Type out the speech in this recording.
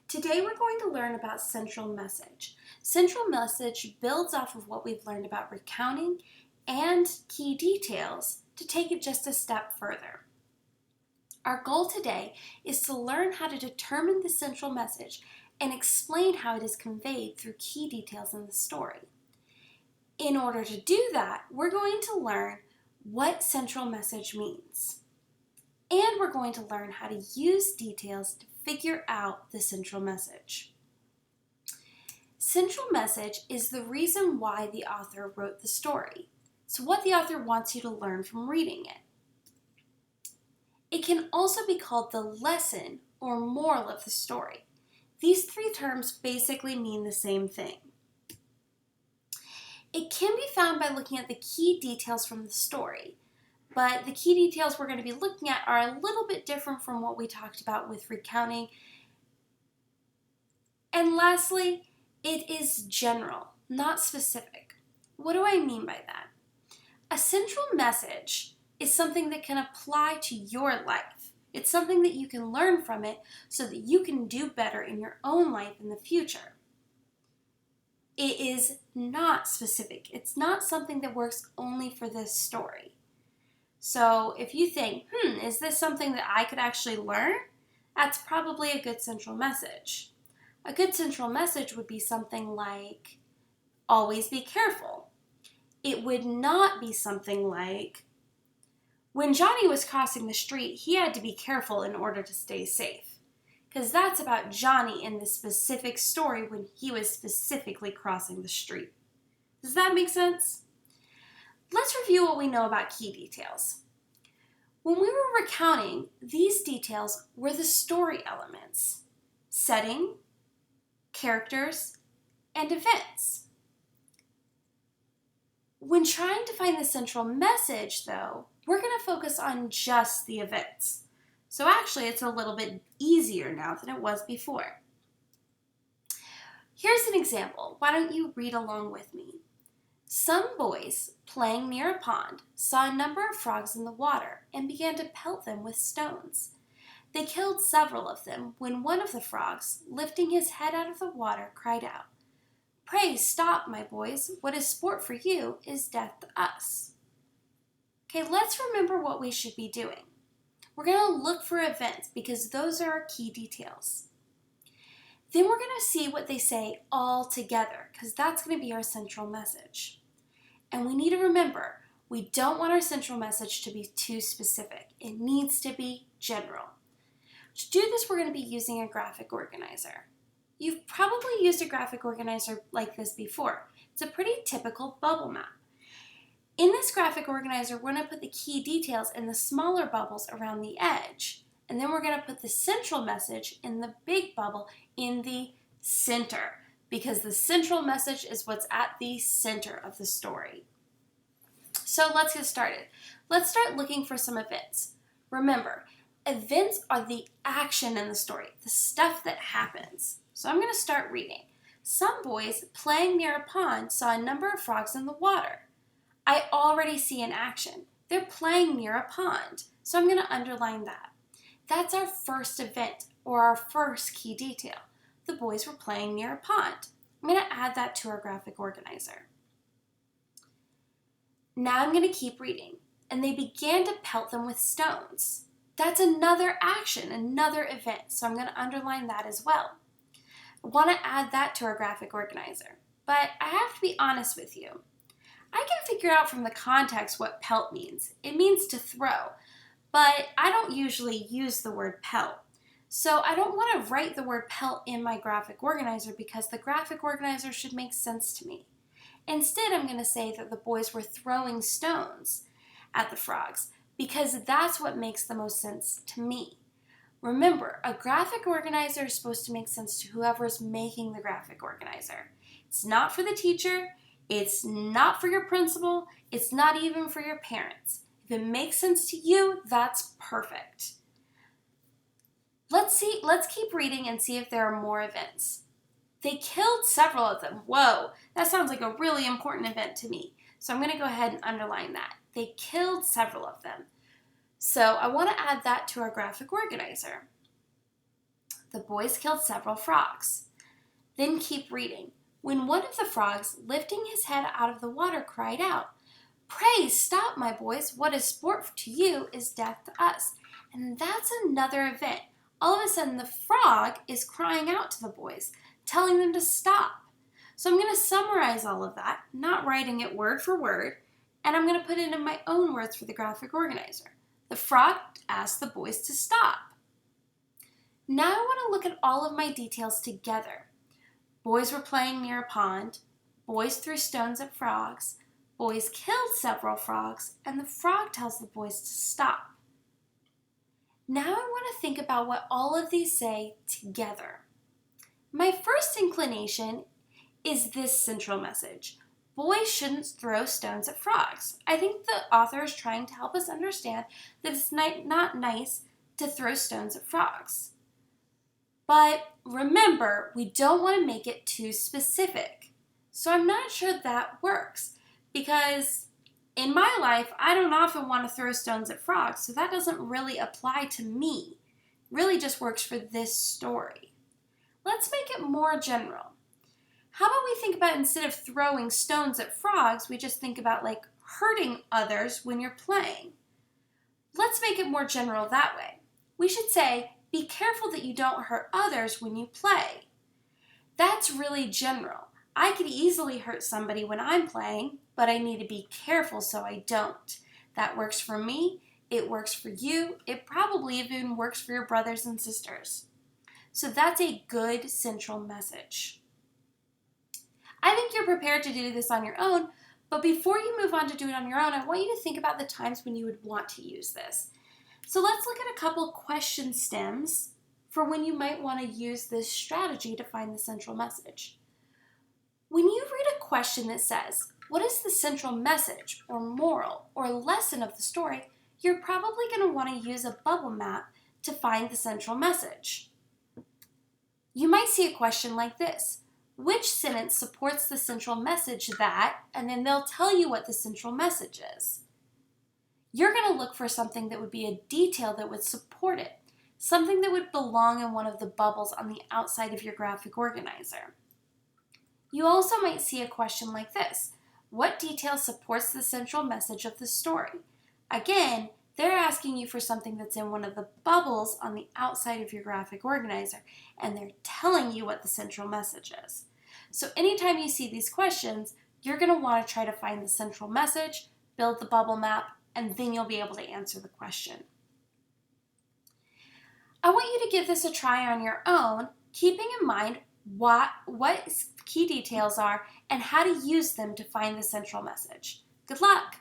Today we're going to learn about central message. Central message builds off of what we've learned about recounting and key details to take it just a step further. Our goal today is to learn how to determine the central message and explain how it is conveyed through key details in the story. In order to do that, we're going to learn what central message means. And we're going to learn how to use details to figure out the central message. Central message is the reason why the author wrote the story. It's what the author wants you to learn from reading it. It can also be called the lesson or moral of the story. These three terms basically mean the same thing. It can be found by looking at the key details from the story, but the key details we're going to be looking at are a little bit different from what we talked about with recounting. And lastly, it is general, not specific. What do I mean by that? A central message is something that can apply to your life. It's something that you can learn from it so that you can do better in your own life in the future. It is not specific. It's not something that works only for this story. So if you think, is this something that I could actually learn? That's probably a good central message. A good central message would be something like, always be careful. It would not be something like, when Johnny was crossing the street, he had to be careful in order to stay safe. Because that's about Johnny in the specific story when he was specifically crossing the street. Does that make sense? Let's review what we know about key details. When we were recounting, these details were the story elements: setting, characters, and events. When trying to find the central message, though, we're going to focus on just the events. So actually, it's a little bit easier now than it was before. Here's an example. Why don't you read along with me? Some boys, playing near a pond, saw a number of frogs in the water and began to pelt them with stones. They killed several of them when one of the frogs, lifting his head out of the water, cried out, "Pray stop, my boys. What is sport for you is death to us." Okay, let's remember what we should be doing. We're going to look for events because those are our key details. Then we're going to see what they say all together because that's going to be our central message. And we need to remember, we don't want our central message to be too specific. It needs to be general. To do this, we're going to be using a graphic organizer. You've probably used a graphic organizer like this before. It's a pretty typical bubble map. In this graphic organizer, we're going to put the key details in the smaller bubbles around the edge. And then we're going to put the central message in the big bubble in the center, because the central message is what's at the center of the story. So let's get started. Let's start looking for some events. Remember, events are the action in the story, the stuff that happens. So I'm going to start reading. Some boys playing near a pond saw a number of frogs in the water. I already see an action. They're playing near a pond, so I'm going to underline that. That's our first event, or our first key detail. The boys were playing near a pond. I'm going to add that to our graphic organizer. Now I'm going to keep reading. And they began to pelt them with stones. That's another action, another event, so I'm going to underline that as well. I want to add that to our graphic organizer. But I have to be honest with you. I can figure out from the context what pelt means. It means to throw. But I don't usually use the word pelt. So I don't want to write the word pelt in my graphic organizer because the graphic organizer should make sense to me. Instead, I'm going to say that the boys were throwing stones at the frogs because that's what makes the most sense to me. Remember, a graphic organizer is supposed to make sense to whoever's making the graphic organizer. It's not for the teacher. It's not for your principal. It's not even for your parents. If it makes sense to you, that's perfect. Let's keep reading and see if there are more events. They killed several of them. Whoa, that sounds like a really important event to me. So I'm going to go ahead and underline that. They killed several of them. So I want to add that to our graphic organizer. The boys killed several frogs. Then keep reading. When one of the frogs, lifting his head out of the water, cried out, "Pray stop, my boys. What is sport to you is death to us." And that's another event. All of a sudden, the frog is crying out to the boys, telling them to stop. So I'm going to summarize all of that, not writing it word for word, and I'm going to put it in my own words for the graphic organizer. The frog asked the boys to stop. Now I want to look at all of my details together. Boys were playing near a pond. Boys threw stones at frogs. Boys killed several frogs, and the frog tells the boys to stop. Now I want to think about what all of these say together. My first inclination is this central message. Boys shouldn't throw stones at frogs. I think the author is trying to help us understand that it's not nice to throw stones at frogs. But remember, we don't want to make it too specific. So I'm not sure that works because in my life, I don't often want to throw stones at frogs, so that doesn't really apply to me. It really just works for this story. Let's make it more general. How about we think about instead of throwing stones at frogs, we just think about like hurting others when you're playing. Let's make it more general that way. We should say, be careful that you don't hurt others when you play. That's really general. I could easily hurt somebody when I'm playing, but I need to be careful so I don't. That works for me. It works for you. It probably even works for your brothers and sisters. So that's a good central message. I think you're prepared to do this on your own, but before you move on to do it on your own, I want you to think about the times when you would want to use this. So let's look at a couple question stems for when you might want to use this strategy to find the central message. When you read a question that says, "What is the central message or moral or lesson of the story?" you're probably going to want to use a bubble map to find the central message. You might see a question like this. Which sentence supports the central message that, and then they'll tell you what the central message is. You're going to look for something that would be a detail that would support it, something that would belong in one of the bubbles on the outside of your graphic organizer. You also might see a question like this. What detail supports the central message of the story? Again, they're asking you for something that's in one of the bubbles on the outside of your graphic organizer, and they're telling you what the central message is. So anytime you see these questions, you're going to want to try to find the central message, build the bubble map, and then you'll be able to answer the question. I want you to give this a try on your own, keeping in mind what key details are and how to use them to find the central message. Good luck!